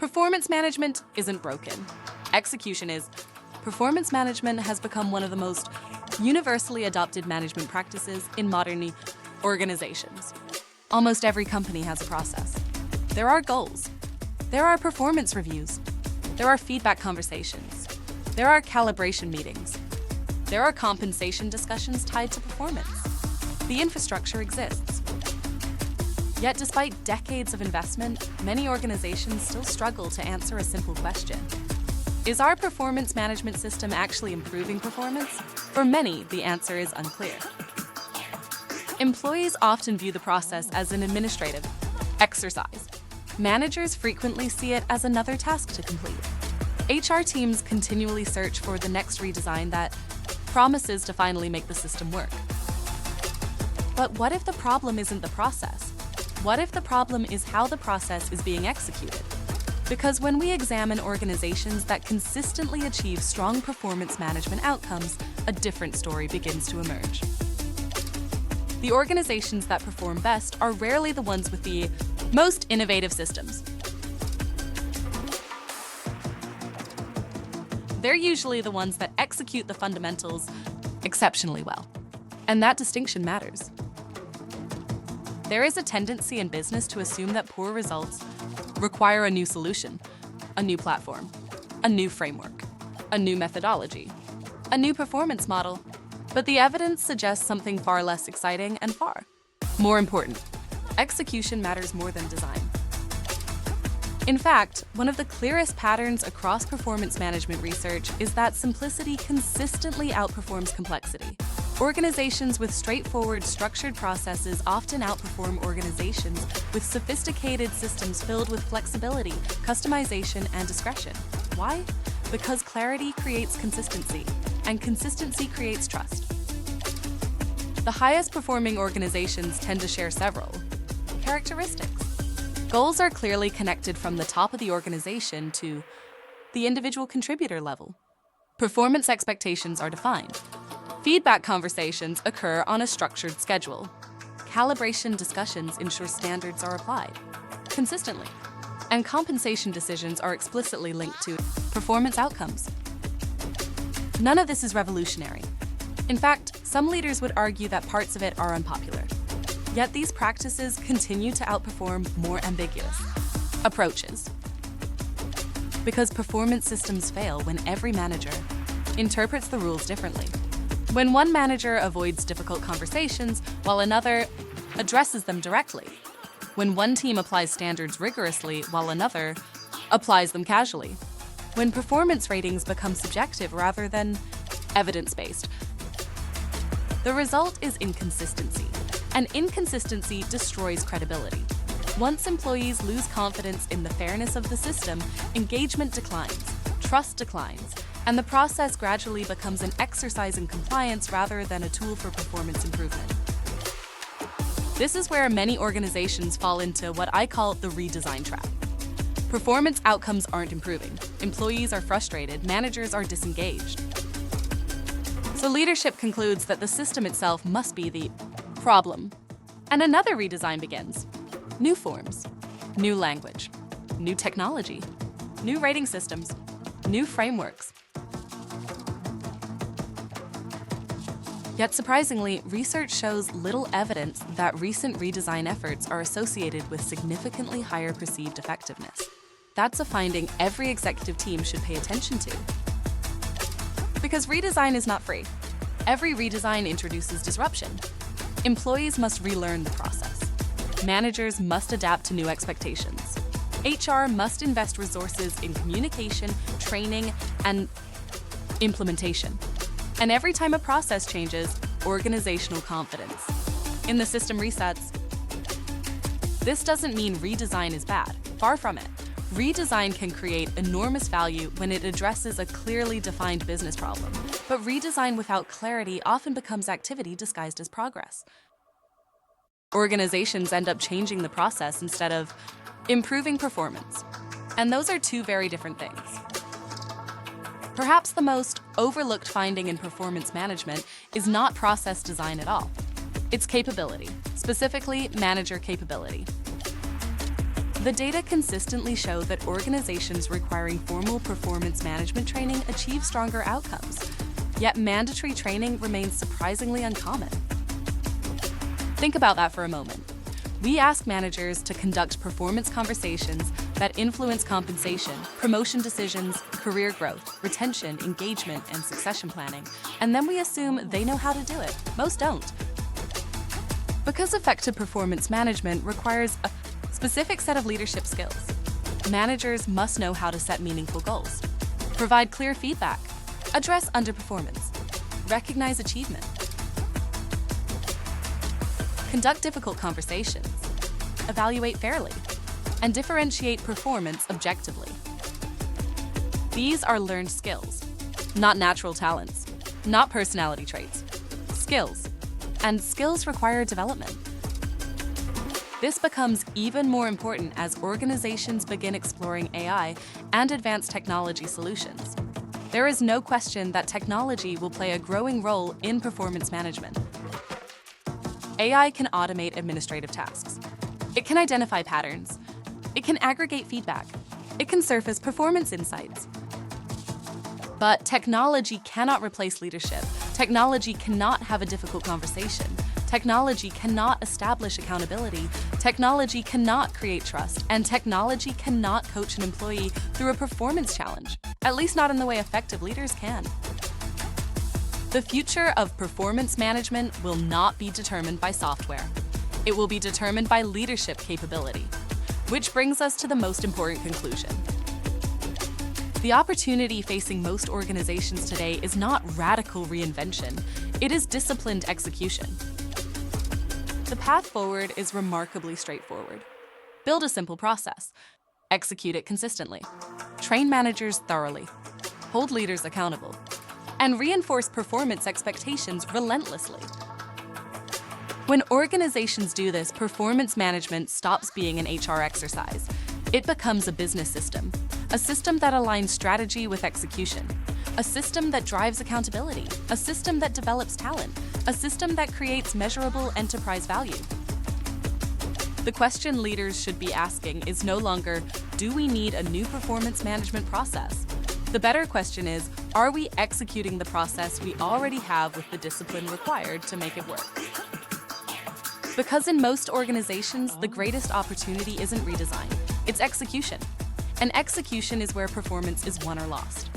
Performance management isn't broken. Execution is. Performance management has become one of the most universally adopted management practices in modern organizations. Almost every company has a process. There are goals. There are performance reviews. There are feedback conversations. There are calibration meetings. There are compensation discussions tied to performance. The infrastructure exists. Yet despite decades of investment, many organizations still struggle to answer a simple question. Is our performance management system actually improving performance? For many, the answer is unclear. Employees often view the process as an administrative exercise. Managers frequently see it as another task to complete. HR teams continually search for the next redesign that promises to finally make the system work. But what if the problem isn't the process? What if the problem is how the process is being executed? Because when we examine organizations that consistently achieve strong performance management outcomes, a different story begins to emerge. The organizations that perform best are rarely the ones with the most innovative systems. They're usually the ones that execute the fundamentals exceptionally well. And that distinction matters. There is a tendency in business to assume that poor results require a new solution, a new platform, a new framework, a new methodology, a new performance model. But the evidence suggests something far less exciting and far more important. Execution matters more than design. In fact, one of the clearest patterns across performance management research is that simplicity consistently outperforms complexity. Organizations with straightforward, structured processes often outperform organizations with sophisticated systems filled with flexibility, customization, and discretion. Why? Because clarity creates consistency, and consistency creates trust. The highest performing organizations tend to share several characteristics. Goals are clearly connected from the top of the organization to the individual contributor level. Performance expectations are defined. Feedback conversations occur on a structured schedule. Calibration discussions ensure standards are applied consistently. And compensation decisions are explicitly linked to performance outcomes. None of this is revolutionary. In fact, some leaders would argue that parts of it are unpopular. Yet these practices continue to outperform more ambiguous approaches. Because performance systems fail when every manager interprets the rules differently. When one manager avoids difficult conversations while another addresses them directly. When one team applies standards rigorously while another applies them casually. When performance ratings become subjective rather than evidence-based. The result is inconsistency, and inconsistency destroys credibility. Once employees lose confidence in the fairness of the system, engagement declines, trust declines, and the process gradually becomes an exercise in compliance rather than a tool for performance improvement. This is where many organizations fall into what I call the redesign trap. Performance outcomes aren't improving. Employees are frustrated, managers are disengaged. So leadership concludes that the system itself must be the problem. And another redesign begins. New forms, new language, new technology, new rating systems, new frameworks. Yet surprisingly, research shows little evidence that recent redesign efforts are associated with significantly higher perceived effectiveness. That's a finding every executive team should pay attention to. Because redesign is not free. Every redesign introduces disruption. Employees must relearn the process. Managers must adapt to new expectations. HR must invest resources in communication, training, and implementation. And every time a process changes, organizational confidence. In the system resets, this doesn't mean redesign is bad. Far from it. Redesign can create enormous value when it addresses a clearly defined business problem. But redesign without clarity often becomes activity disguised as progress. Organizations end up changing the process instead of improving performance. And those are two very different things. Perhaps the most overlooked finding in performance management is not process design at all. It's capability, specifically manager capability. The data consistently show that organizations requiring formal performance management training achieve stronger outcomes, yet mandatory training remains surprisingly uncommon. Think about that for a moment. We ask managers to conduct performance conversations that influence compensation, promotion decisions, career growth, retention, engagement, and succession planning, and then we assume they know how to do it. Most don't. Because effective performance management requires a specific set of leadership skills, managers must know how to set meaningful goals, provide clear feedback, address underperformance, recognize achievement, conduct difficult conversations, evaluate fairly, and differentiate performance objectively. These are learned skills, not natural talents, not personality traits, skills, and skills require development. This becomes even more important as organizations begin exploring AI and advanced technology solutions. There is no question that technology will play a growing role in performance management. AI can automate administrative tasks. It can identify patterns. It can aggregate feedback. It can surface performance insights. But technology cannot replace leadership. Technology cannot have a difficult conversation. Technology cannot establish accountability. Technology cannot create trust. And technology cannot coach an employee through a performance challenge, at least not in the way effective leaders can. The future of performance management will not be determined by software. It will be determined by leadership capability, which brings us to the most important conclusion. The opportunity facing most organizations today is not radical reinvention, it is disciplined execution. The path forward is remarkably straightforward. Build a simple process. Execute it consistently. Train managers thoroughly. Hold leaders accountable. And reinforce performance expectations relentlessly. When organizations do this, performance management stops being an HR exercise. It becomes a business system, a system that aligns strategy with execution, a system that drives accountability, a system that develops talent, a system that creates measurable enterprise value. The question leaders should be asking is no longer, do we need a new performance management process? The better question is, are we executing the process we already have with the discipline required to make it work? Because in most organizations, the greatest opportunity isn't redesign, it's execution. And execution is where performance is won or lost.